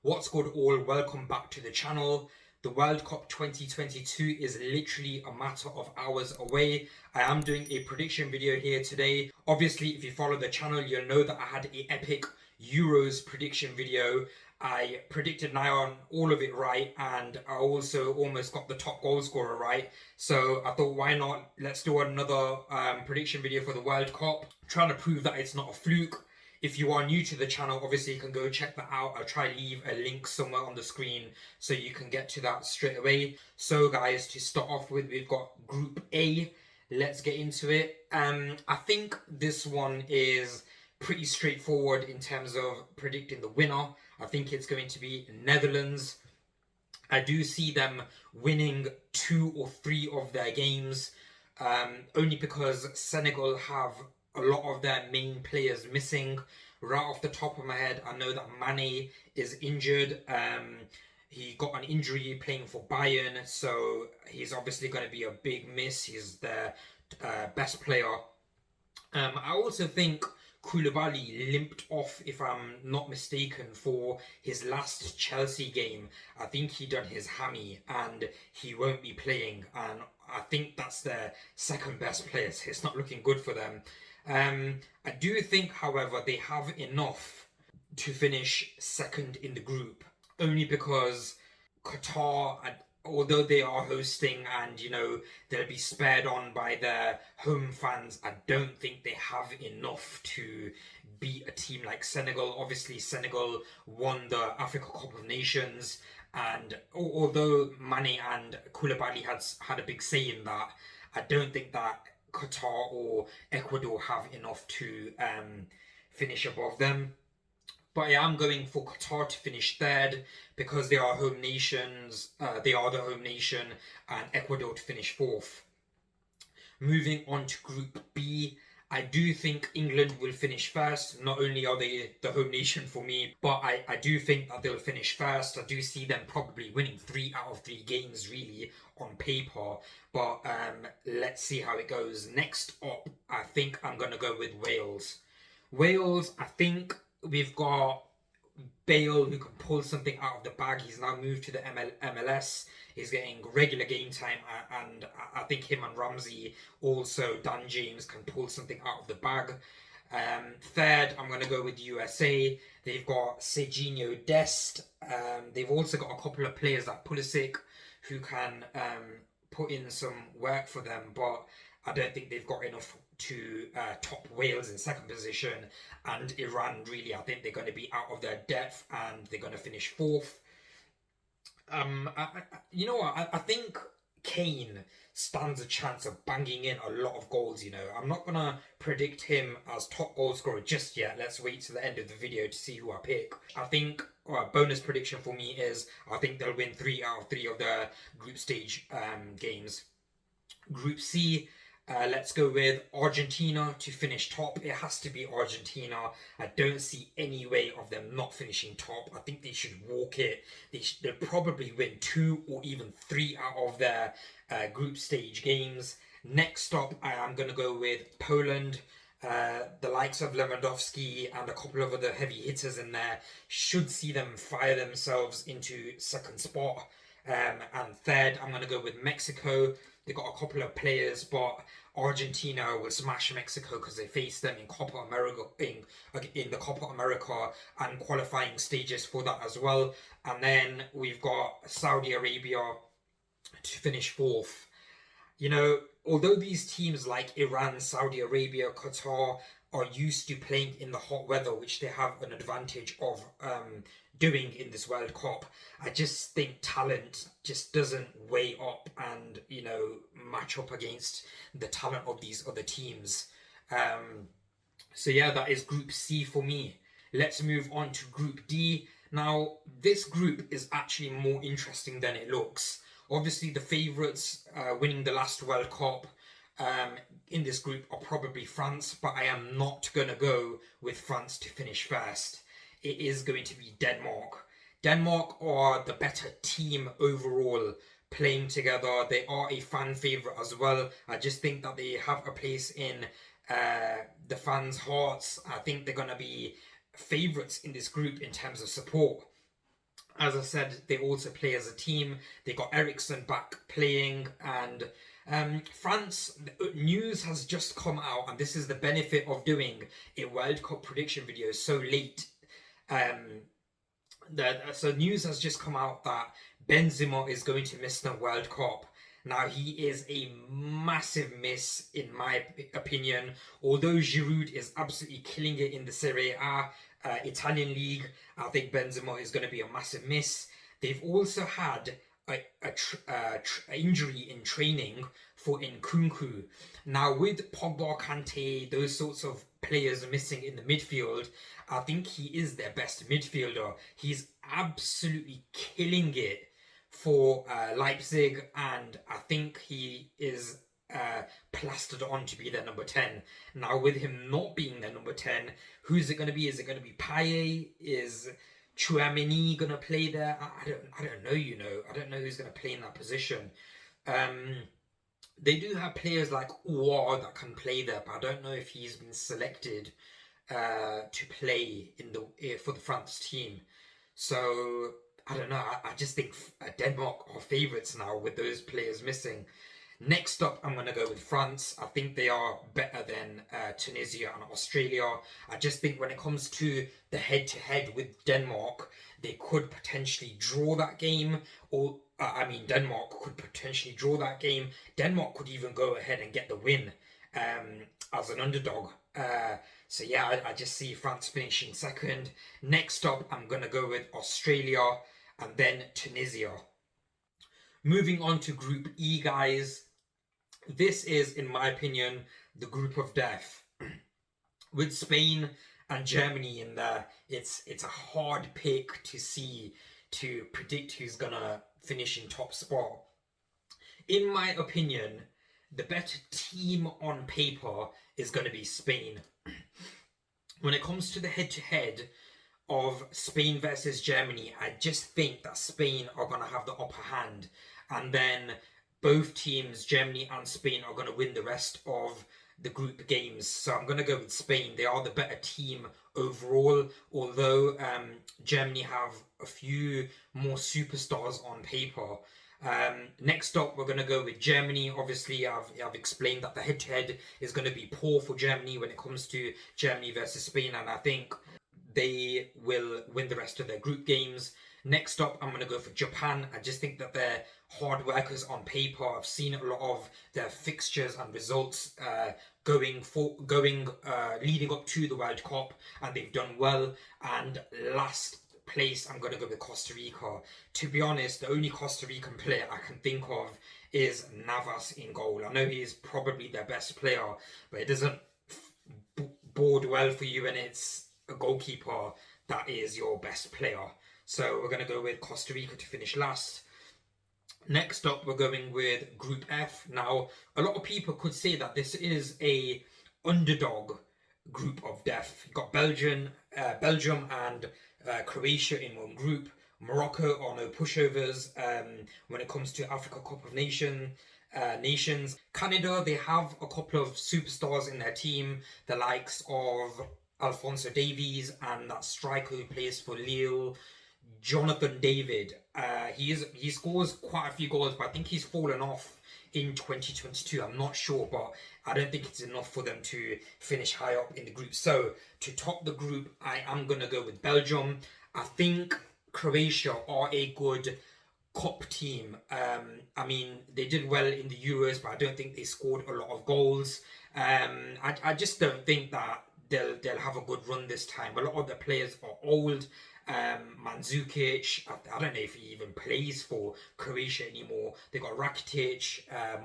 What's good all? Welcome back to the channel. The World Cup 2022 is literally a matter of hours away. I am doing a prediction video here today. Obviously, if you follow the channel, you'll know that I had an epic Euros prediction video. I predicted nigh on all of it right, and I also almost got the top goal scorer right. So I thought, why not? Let's do another prediction video for the World Cup, trying to prove that it's not a fluke. If you are new to the channel, obviously you can go check that out. I'll try to leave a link somewhere on the screen so you can get to that straight away. So guys, to start off with, we've got Group A. Let's get into it. I think this one is pretty straightforward in terms of predicting the winner. I think it's going to be Netherlands. I do see them winning 2 or 3 of their games, only because Senegal have a lot of their main players missing. Right off the top of my head, I know that Mane is injured. He got an injury playing for Bayern, so he's obviously going to be a big miss. He's their best player. I also think Koulibaly limped off, if I'm not mistaken, for his last Chelsea game. I think he done his hammy and he won't be playing, and I think that's their second best player, so it's not looking good for them. I do think, however, they have enough to finish second in the group, only because Qatar, although they are hosting and they'll be spared on by their home fans, I don't think they have enough to beat a team like Senegal. Obviously, Senegal won the Africa Cup of Nations, and although Mane and Koulibaly had a big say in that, I don't think that Qatar or Ecuador have enough to finish above them. But I am going for Qatar to finish third because they are home nations. They are the home nation, and Ecuador to finish fourth. Moving on to Group B, I do think England will finish first. Not only are they the home nation for me, but I do think that they'll finish first. I do see them probably winning 3 out of 3 games, really, on paper. But let's see how it goes. Next up, I think I'm going to go with Wales. Wales, I think we've got Bale, who can pull something out of the bag. He's now moved to the MLS. He's getting regular game time, and I think him and Ramsey, also Dan James, can pull something out of the bag. Third, I'm going to go with USA. They've got Serginho Dest. They've also got a couple of players like Pulisic who can put in some work for them, but I don't think they've got enough to top Wales in second position. And Iran, really, I think they're going to be out of their depth and they're going to finish fourth. I think Kane stands a chance of banging in a lot of goals. I'm not going to predict him as top goal scorer just yet. Let's wait to the end of the video to see who I pick. I think bonus prediction for me is I think they'll win 3 out of 3 of their group stage games. Group C, let's go with Argentina to finish top. It has to be Argentina. I don't see any way of them not finishing top. I think they should walk it. They'll probably win 2 or even 3 out of their group stage games. Next up, I am going to go with Poland. The likes of Lewandowski and a couple of other heavy hitters in there should see them fire themselves into second spot. And third, I'm going to go with Mexico. They got a couple of players, but Argentina will smash Mexico because they face them in Copa America, in the Copa America and qualifying stages for that as well. And then we've got Saudi Arabia to finish fourth. Although these teams like Iran, Saudi Arabia, Qatar are used to playing in the hot weather, which they have an advantage of doing in this World Cup, I just think talent just doesn't weigh up and match up against the talent of these other teams. So yeah, that is Group C for me. Let's move on to Group D. Now, this group is actually more interesting than it looks. Obviously, the favourites winning the last World Cup in this group are probably France, but I am not going to go with France to finish first. It is going to be Denmark. Denmark are the better team overall playing together. They are a fan favourite as well. I just think that they have a place in the fans' hearts. I think they're going to be favourites in this group in terms of support. As I said, they also play as a team. They got Ericsson back playing, and France news has just come out, and this is the benefit of doing a World Cup prediction video so late. So news has just come out that Benzema is going to miss the World Cup. Now, he is a massive miss in my opinion. Although Giroud is absolutely killing it in the Serie A Italian league, I think Benzema is going to be a massive miss. They've also had a injury in training for Nkunku. Now, with Pogba, Kante, those sorts of players missing in the midfield, I think he is their best midfielder. He's absolutely killing it for Leipzig, and I think he is plastered on to be their number 10. Now, with him not being their number 10, who's it going to be? Is it going to be Payet? Is Chouameni going to play there? I don't know, you know. I don't know who's going to play in that position. They do have players like Ouar that can play there, but I don't know if he's been selected to play in the for the France team. So I don't know. I just think Denmark are favourites now with those players missing. Next up, I'm going to go with France. I think they are better than Tunisia and Australia. I just think when it comes to the head-to-head with Denmark, they could potentially draw that game. Or, Denmark could potentially draw that game. Denmark could even go ahead and get the win as an underdog. So yeah, I just see France finishing second. Next up, I'm going to go with Australia and then Tunisia. Moving on to Group E, guys. This is, in my opinion, the group of death. With Spain and Germany in there, it's a hard pick to predict who's gonna finish in top spot. In my opinion, the better team on paper is going to be Spain. When it comes to the head-to-head of Spain versus Germany, I just think that Spain are going to have the upper hand. And then both teams, Germany and Spain, are going to win the rest of the group games. So I'm going to go with Spain. They are the better team overall, although Germany have a few more superstars on paper. Next up, we're going to go with Germany. Obviously, I've explained that the head-to-head is going to be poor for Germany when it comes to Germany versus Spain, and I think they will win the rest of their group games. Next up, I'm going to go for Japan. I just think that they're hard workers on paper. I've seen a lot of their fixtures and results leading up to the World Cup, and they've done well. And last place, I'm going to go with Costa Rica. To be honest, the only Costa Rican player I can think of is Navas in goal. I know he is probably their best player, but it doesn't bode well for you when it's a goalkeeper that is your best player. So we're going to go with Costa Rica to finish last. Next up, we're going with Group F. Now, a lot of people could say that this is a underdog group of death. You've got Belgium and Croatia in one group. Morocco are no pushovers when it comes to Africa Cup of Nations. Canada, they have a couple of superstars in their team, the likes of Alphonso Davies and that striker who plays for Lille, Jonathan David. He scores quite a few goals, but I think he's fallen off in 2022. I'm not sure, but I don't think it's enough for them to finish high up in the group. So to top the group, I am going to go with Belgium. I think Croatia are a good cup team. They did well in the Euros, but I don't think they scored a lot of goals. I just don't think that they'll have a good run this time. A lot of the players are old. Mandzukic, I don't know if he even plays for Croatia anymore. They got Rakitic,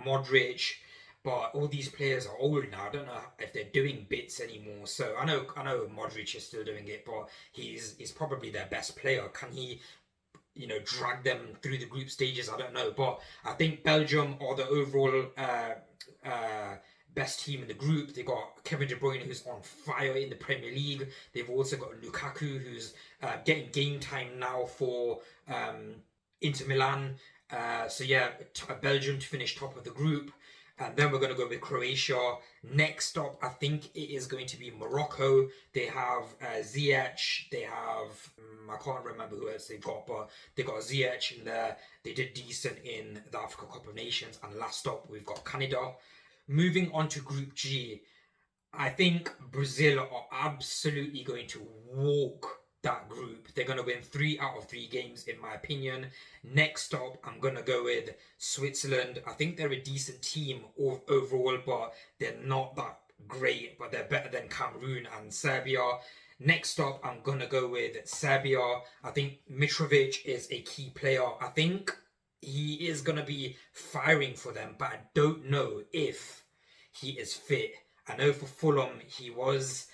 Modric, but all these players are old now. I don't know if they're doing bits anymore. So I know Modric is still doing it, but he's probably their best player. Can he, drag them through the group stages? I don't know, but I think Belgium are the overall best team in the group. They got Kevin De Bruyne, who's on fire in the Premier League. They've also got Lukaku, who's getting game time now for Inter Milan. Belgium to finish top of the group. And then we're going to go with Croatia. Next up, I think it is going to be Morocco. They have Ziyech. They have, I can't remember who else they've got, but they got Ziyech in there. They did decent in the Africa Cup of Nations. And last up, we've got Canada. Moving on to Group G, I think Brazil are absolutely going to walk that group. They're going to win 3 out of 3 games, in my opinion. Next up, I'm going to go with Switzerland. I think they're a decent team overall, but they're not that great, but they're better than Cameroon and Serbia. Next up, I'm going to go with Serbia. I think Mitrovic is a key player. I think he is going to be firing for them, but I don't know if he is fit. I know for Fulham, he was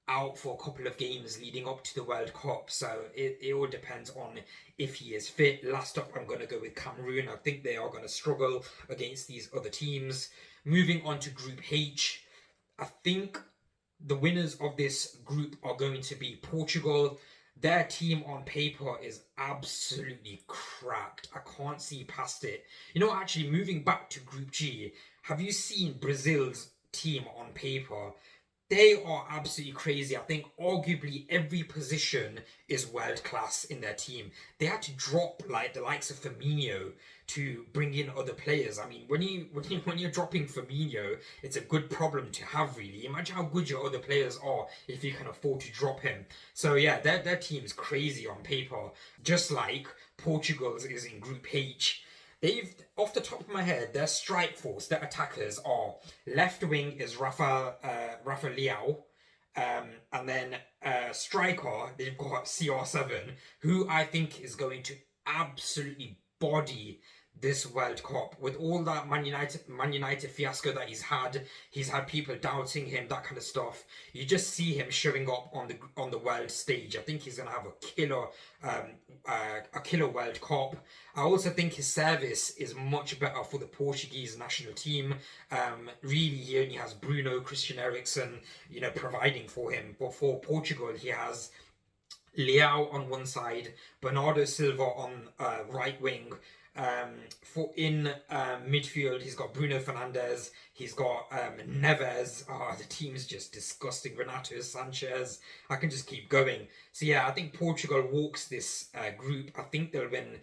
out for a couple of games leading up to the World Cup, so it all depends on if he is fit. Last up, I'm going to go with Cameroon. I think they are going to struggle against these other teams. Moving on to Group H, I think the winners of this group are going to be Portugal. Their team on paper is absolutely cracked. I can't see past it. You know, actually, moving back to Group G, have you seen Brazil's team on paper? They are absolutely crazy. I think arguably every position is world class in their team. They had to drop like the likes of Firmino to bring in other players. I mean, when you're dropping Firmino, it's a good problem to have, really. Imagine how good your other players are if you can afford to drop him. So yeah, their team's crazy on paper. Just like Portugal's is in Group H. They've, off the top of my head, their strike force, their attackers are left wing is Rafa Leao, and then striker they've got CR7, who I think is going to absolutely body this World Cup with all that Man United fiasco that he's had. He's had people doubting him, that kind of stuff. You just see him showing up on the world stage. I think he's gonna have a killer World Cup. I also think his service is much better for the Portuguese national team. Really, he only has Bruno, Christian Eriksen, providing for him. But for Portugal, he has Leao on one side, Bernardo Silva on right wing. For in midfield, he's got Bruno Fernandes, he's got Neves. The team's just disgusting. Renato Sanchez. I can just keep going. So yeah, I think Portugal walks this group. I think they'll win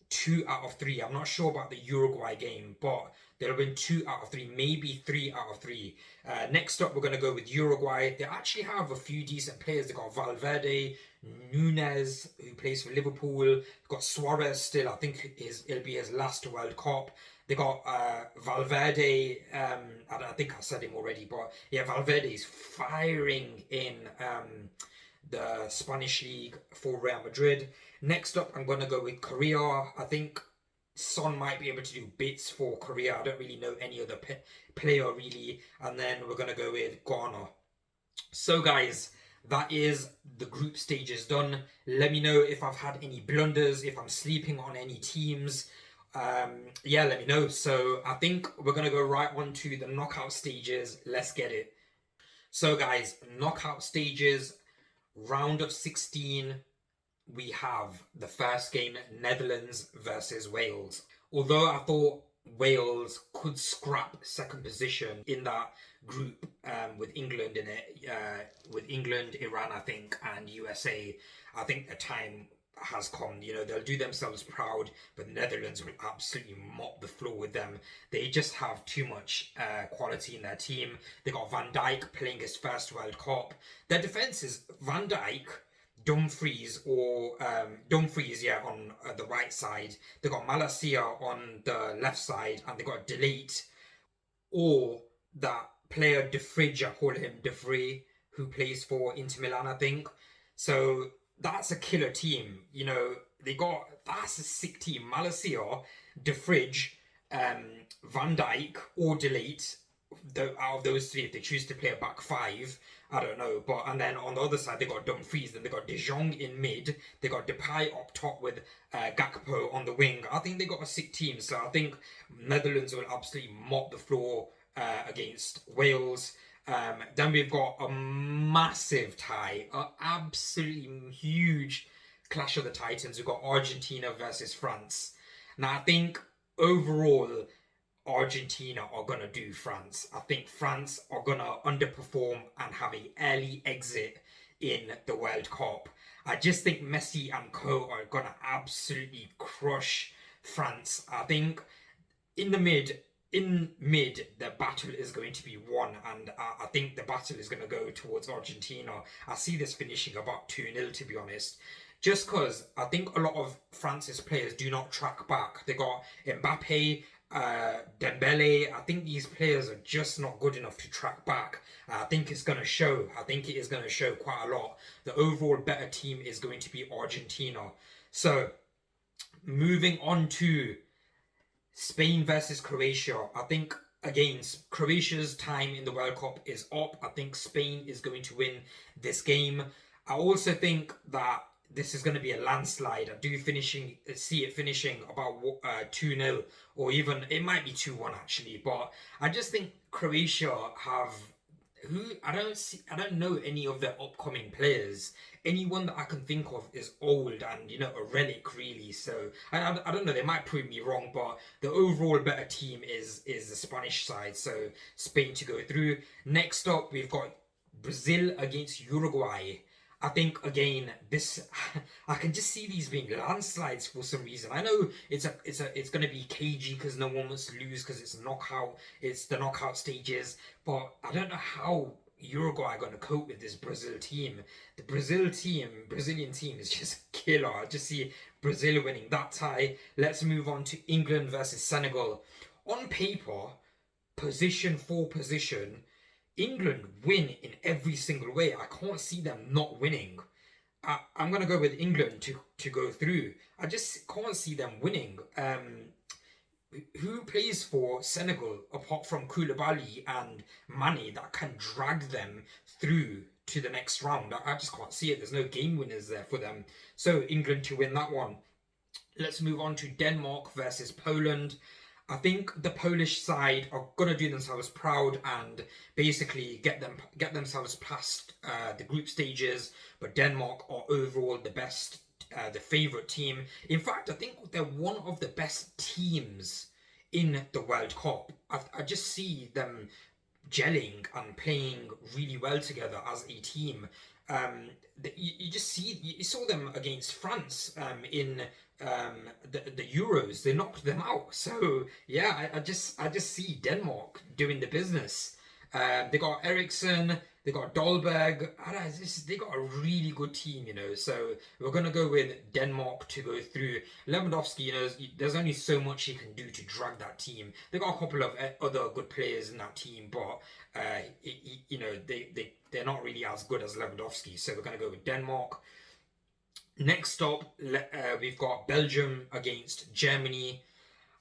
2 out of 3. I'm not sure about the Uruguay game, but they'll win 2 out of 3, maybe 3 out of 3. Next up, we're going to go with Uruguay. They actually have a few decent players. They got Valverde, Nunes, who plays for Liverpool. They've got Suarez still. I think it'll be his last World Cup. They got Valverde. I think I said him already, but yeah, Valverde is firing in the Spanish league for Real Madrid. Next up, I'm going to go with Korea. I think Son might be able to do bits for Korea. I don't really know any other player, really. And then we're going to go with Ghana. So, guys, that is the group stages done. Let me know if I've had any blunders, if I'm sleeping on any teams. Yeah, let me know. So, I think we're going to go right on to the knockout stages. Let's get it. So, guys, knockout stages, round of 16. We have the first game, Netherlands versus Wales. Although I thought Wales could scrap second position in that group with England in it, with England, Iran, I think, and USA, I think the time has come. They'll do themselves proud, but Netherlands will absolutely mop the floor with them. They just have too much quality in their team. They got Van Dijk playing his first World Cup. Their defense is Van Dijk, Dumfries, on the right side. They got Malacia on the left side, and they got Delete, or that player De Vrij, I call him De Vrij, who plays for Inter Milan, I think. So that's a killer team. That's a sick team. Malacia, De Vrij, Van Dijk, or Delete. Out of those 3, if they choose to play a back 5, I don't know. And then on the other side, they got Dumfries, then they got De Jong in mid, they got Depay up top with Gakpo on the wing. I think they got a sick team, so I think Netherlands will absolutely mop the floor against Wales. Then we've got a massive tie, an absolutely huge clash of the Titans. We've got Argentina versus France. Now, I think overall, Argentina are gonna do France. I think France are gonna underperform and have an early exit in the World Cup. I just think Messi and co are gonna absolutely crush France. I think in the mid, the battle is going to be won, and I think the battle is going to go towards Argentina. I see this finishing about 2-0, to be honest. Just because I think a lot of France's players do not track back. They got Mbappe, Dembele. I think these players are just not good enough to track back. I think it's going to show. I think it is going to show quite a lot. The overall better team is going to be Argentina. So, moving on to Spain versus Croatia. I think, again, Croatia's time in the World Cup is up. I think Spain is going to win this game. I also think that this is going to be a landslide. I do see it finishing about 2-0, or even it might be 2-1 actually. But I just think Croatia have I don't know any of their upcoming players. Anyone that I can think of is old and a relic really. So I don't know. They might prove me wrong, but the overall better team is the Spanish side. So Spain to go through. Next up, we've got Brazil against Uruguay. I think again this I can just see these being landslides for some reason. I know it's going to be cagey because no one wants to lose because it's the knockout stages, but I don't know how Uruguay are going to cope with this Brazil team. The Brazilian team is just killer. I just see Brazil winning that tie. Let's move on to England versus Senegal. On paper, position for position, England win in every single way. I can't see them not winning. I'm going to go with England to go through. I just can't see them winning. Who plays for Senegal apart from Koulibaly and Mane that can drag them through to the next round? I just can't see it. There's no game winners there for them. So England to win that one. Let's move on to Denmark versus Poland. I think the Polish side are gonna do themselves proud and basically get themselves past the group stages. But Denmark are overall the best, the favourite team. In fact, I think they're one of the best teams in the World Cup. I just see them gelling and playing really well together as a team. You saw them against France in the Euros. They knocked them out. So yeah, I just see Denmark doing the business. They got Eriksson, they got Dolberg. They got a really good team, So we're gonna go with Denmark to go through. Lewandowski, there's only so much he can do to drag that team. They got a couple of other good players in that team, but they're not really as good as Lewandowski. So we're gonna go with Denmark. Next up, we've got Belgium against Germany.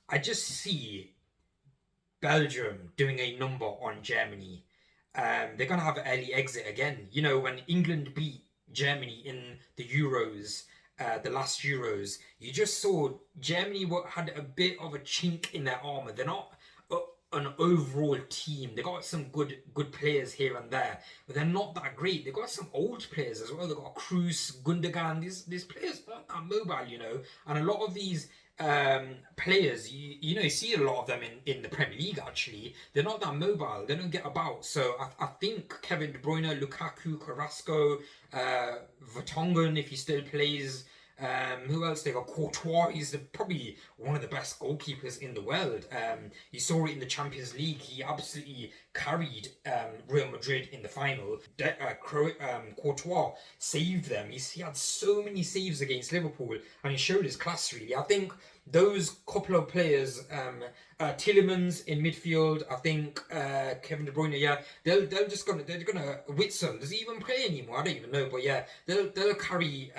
I just see Belgium doing a number on Germany. They're going to have an early exit again. When England beat Germany in the Euros, the last Euros, you just saw Germany had a bit of a chink in their armour. They're not an overall team. They got some good players here and there, but they're not that great. They got some old players as well. They got Kroos, Gundogan. These players aren't that mobile, and a lot of these players, you see a lot of them in the Premier League. Actually, they're not that mobile. They don't get about. So I think Kevin De Bruyne, Lukaku, Carrasco, Vertonghen, if he still plays. Who else? They got Courtois. He's probably one of the best goalkeepers in the world. You saw it in the Champions League. He absolutely carried Real Madrid in the final. Courtois saved them. He had so many saves against Liverpool, and he showed his class really. I think those couple of players, Tielemans in midfield, I think Kevin De Bruyne, yeah, they're gonna Witsel. Does he even play anymore? I don't even know, but yeah, they'll carry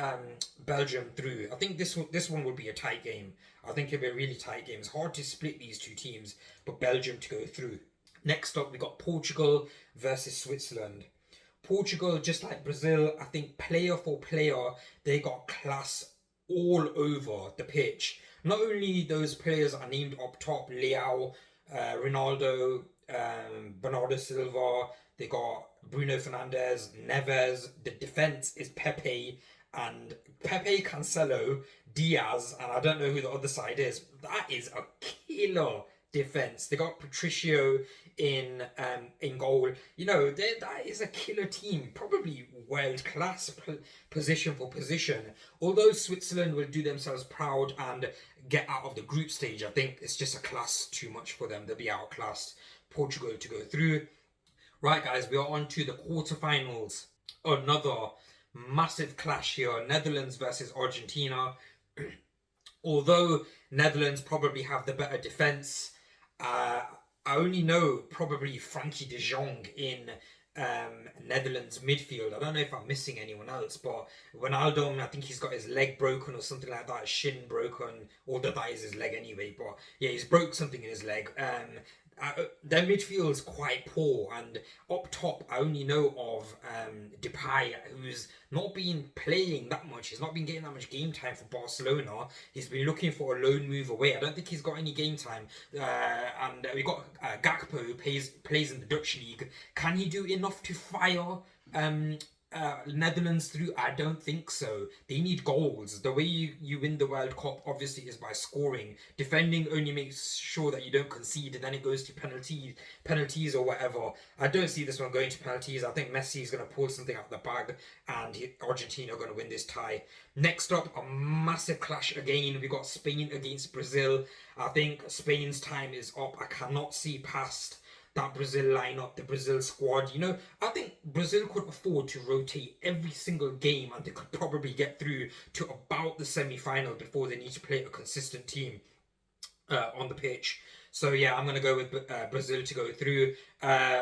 Belgium through. I think this one will be a tight game. I think it'll be a really tight game. It's hard to split these two teams, but Belgium to go through. Next up, we got Portugal versus Switzerland. Portugal, just like Brazil, I think player for player, they got class all over the pitch. Not only those players are named up top, Leao, Ronaldo, Bernardo Silva, they got Bruno Fernandes, Neves. The defense is Pepe, Cancelo, Diaz, and I don't know who the other side is. That is a killer defense. They got Patricio in goal. You know, that is a killer team, probably world class position for position. Although Switzerland will do themselves proud and get out of the group stage, I think it's just a class too much for them. They'll be outclassed. Portugal to go through. Right, guys, we are on to the quarterfinals. Another massive clash here: Netherlands versus Argentina. Although Netherlands probably have the better defense, I only know probably Frankie de Jong in Netherlands midfield. I don't know if I'm missing anyone else, but Ronaldo, I think he's got his leg broken or something like that, shin broken, although that is his leg anyway. But yeah, he's broke something in his leg. Their midfield is quite poor, and up top I only know of Depay, who's not been playing that much. He's not been getting that much game time for Barcelona. He's been looking for a loan move away. I don't think he's got any game time. And we got Gakpo, who plays in the Dutch league. Can he do enough to fire Netherlands through? I don't think so. They need goals. The way you win the World Cup obviously is by scoring. Defending only makes sure that you don't concede, and then it goes to penalties or whatever. I don't see this one going to penalties. I think Messi is going to pull something out of the bag, and Argentina are going to win this tie. Next up, a massive clash again. We got Spain against Brazil. I think Spain's time is up. I cannot see past that Brazil lineup, the Brazil squad. You know, I think Brazil could afford to rotate every single game, and they could probably get through to about the semi-final before they need to play a consistent team on the pitch. So yeah, I'm going to go with Brazil to go through.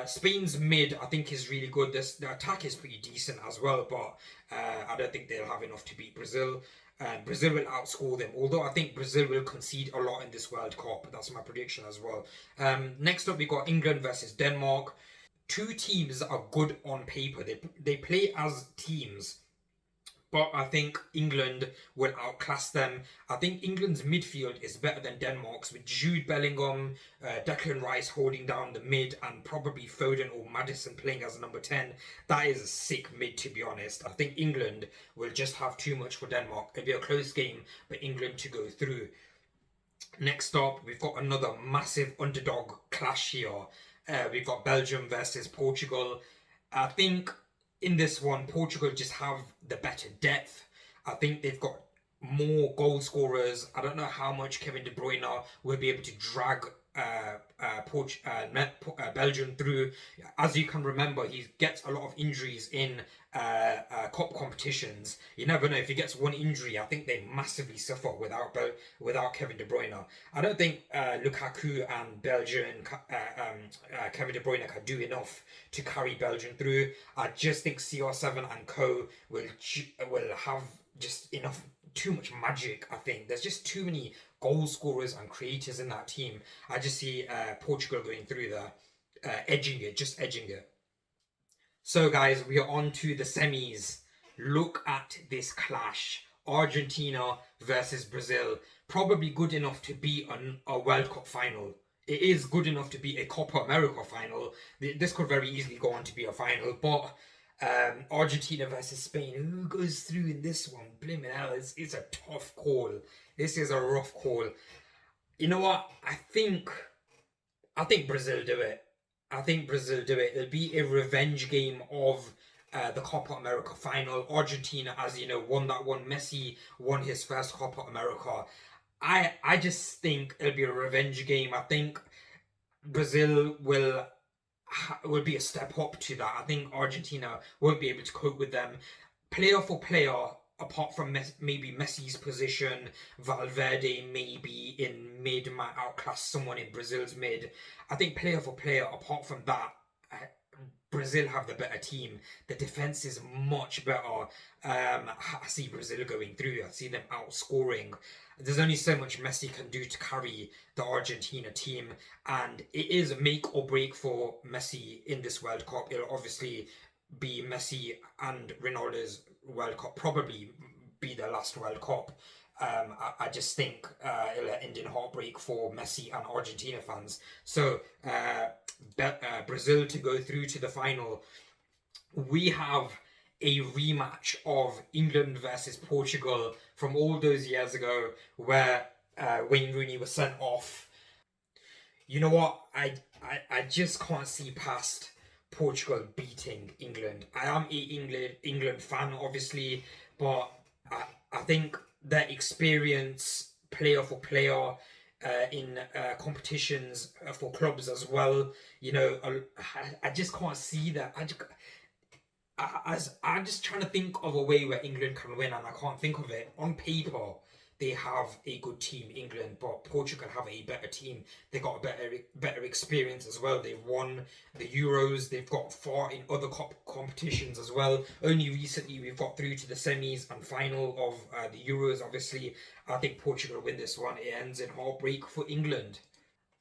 Spain's mid, I think, is really good. The attack is pretty decent as well, but I don't think they'll have enough to beat Brazil. Brazil will outscore them, although I think Brazil will concede a lot in this World Cup. That's my prediction as well. Next up, we got England versus Denmark. Two teams that are good on paper. They play as teams, but I think England will outclass them. I think England's midfield is better than Denmark's, with Jude Bellingham, Declan Rice holding down the mid, and probably Foden or Maddison playing as number 10. That is a sick mid, to be honest. I think England will just have too much for Denmark. It'll be a close game, but England to go through. Next up, we've got another massive underdog clash here. We've got Belgium versus Portugal. I think in this one, Portugal just have the better depth. I think they've got more goal scorers. I don't know how much Kevin De Bruyne will be able to drag Belgium through. As you can remember, he gets a lot of injuries in cup competitions. You never know, if he gets one injury, I think they massively suffer without Kevin De Bruyne. I don't think Lukaku and Belgium, Kevin De Bruyne can do enough to carry Belgium through. I just think CR7 and co will have just enough, too much magic. I think there's just too many goal scorers and creators in that team. I just see Portugal going through there, edging it. So guys, we are on to the semis. Look at this clash. Argentina versus Brazil. Probably good enough to be a World Cup final. It is good enough to be a Copa America final. This could very easily go on to be a final, but Argentina versus Spain, who goes through in this one? Blimmin' hell, it's a tough call. This is a rough call. You know what? I think Brazil do it. It'll be a revenge game of the Copa America final. Argentina, as you know, won that one. Messi won his first Copa America. I just think it'll be a revenge game. I think Brazil will be a step up to that. I think Argentina won't be able to cope with them. Player for player, apart from maybe Messi's position, Valverde maybe in mid might outclass someone in Brazil's mid. I think player for player, apart from that, Brazil have the better team. The defense is much better. I see Brazil going through. I see them outscoring. There's only so much Messi can do to carry the Argentina team, and it is make or break for Messi in this World Cup. It'll obviously be Messi and Ronaldo's World Cup, probably be their last World Cup. I just think it'll end in heartbreak for Messi and Argentina fans. So Brazil to go through to the final. We have a rematch of England versus Portugal from all those years ago, where Wayne Rooney was sent off. You know what? I just can't see past Portugal beating England. I am a England fan, obviously, but I think their experience, player for player, in competitions for clubs as well. You know, I just can't see that. I'm just trying to think of a way where England can win, and I can't think of it. On paper, they have a good team, England, but Portugal have a better team. They got a better experience as well. They've won the Euros. They've got far in other competitions as well. Only recently we've got through to the semis and final of the Euros. Obviously, I think Portugal win this one. It ends in heartbreak for England.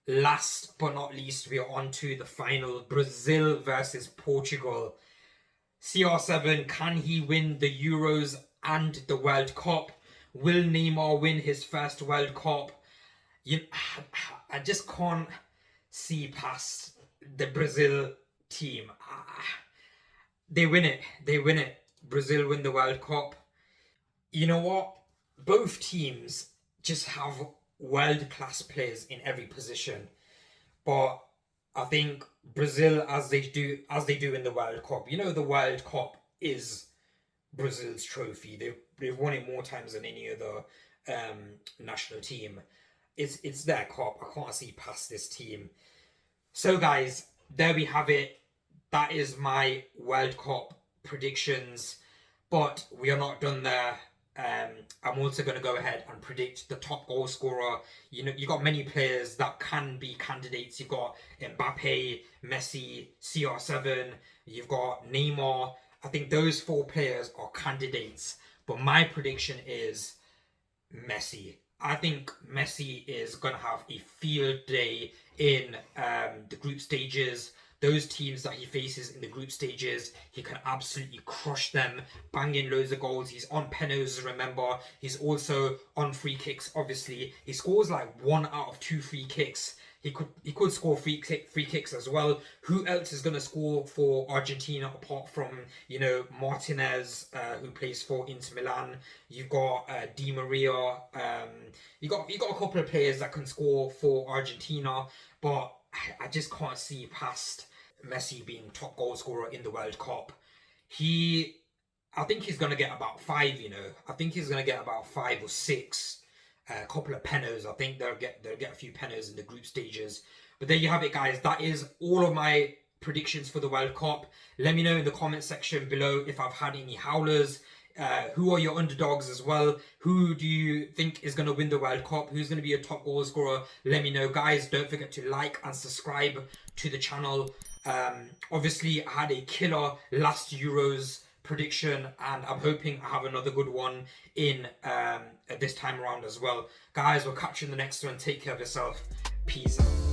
Last but not least, we are on to the final: Brazil versus Portugal. CR7, can he win the Euros and the World Cup? Will Neymar win his first World Cup? I just can't see past the Brazil team. They win it. They win it. Brazil win the World Cup. You know what? Both teams just have world-class players in every position. But I think Brazil, as they do in the World Cup. You know, the World Cup is Brazil's trophy. They've won it more times than any other national team. It's their cup. I can't see past this team. So guys, there we have it. That is my World Cup predictions. But we are not done there. I'm also going to go ahead and predict the top goal scorer. You know, you got many players that can be candidates. You've got Mbappe, Messi, CR7. You've got Neymar. I think those four players are candidates. But my prediction is Messi. I think Messi is going to have a field day in the group stages. Those teams that he faces in the group stages, he can absolutely crush them, bang in loads of goals. He's on penalties, remember. He's also on free kicks, obviously. He scores like 1 out of 2 free kicks. He could score free kicks as well. Who else is going to score for Argentina apart from, you know, Martinez, who plays for Inter Milan? You've got Di Maria. You got a couple of players that can score for Argentina, but I just can't see past Messi being top goal scorer in the World Cup. I think he's going to get about 5, you know. I think he's going to get about 5 or 6. A couple of pennos. I think they'll get a few pennos in the group stages. But there you have it, guys. That is all of my predictions for the World Cup. Let me know in the comment section below if I've had any howlers. Who are your underdogs as well? Who do you think is going to win the World Cup? Who's going to be a top goal scorer? Let me know, guys. Don't forget to like and subscribe to the channel. Obviously, I had a killer last Euros prediction, and I'm hoping I have another good one in this time around as well. Guys, we'll catch you in the next one. Take care of yourself. Peace out.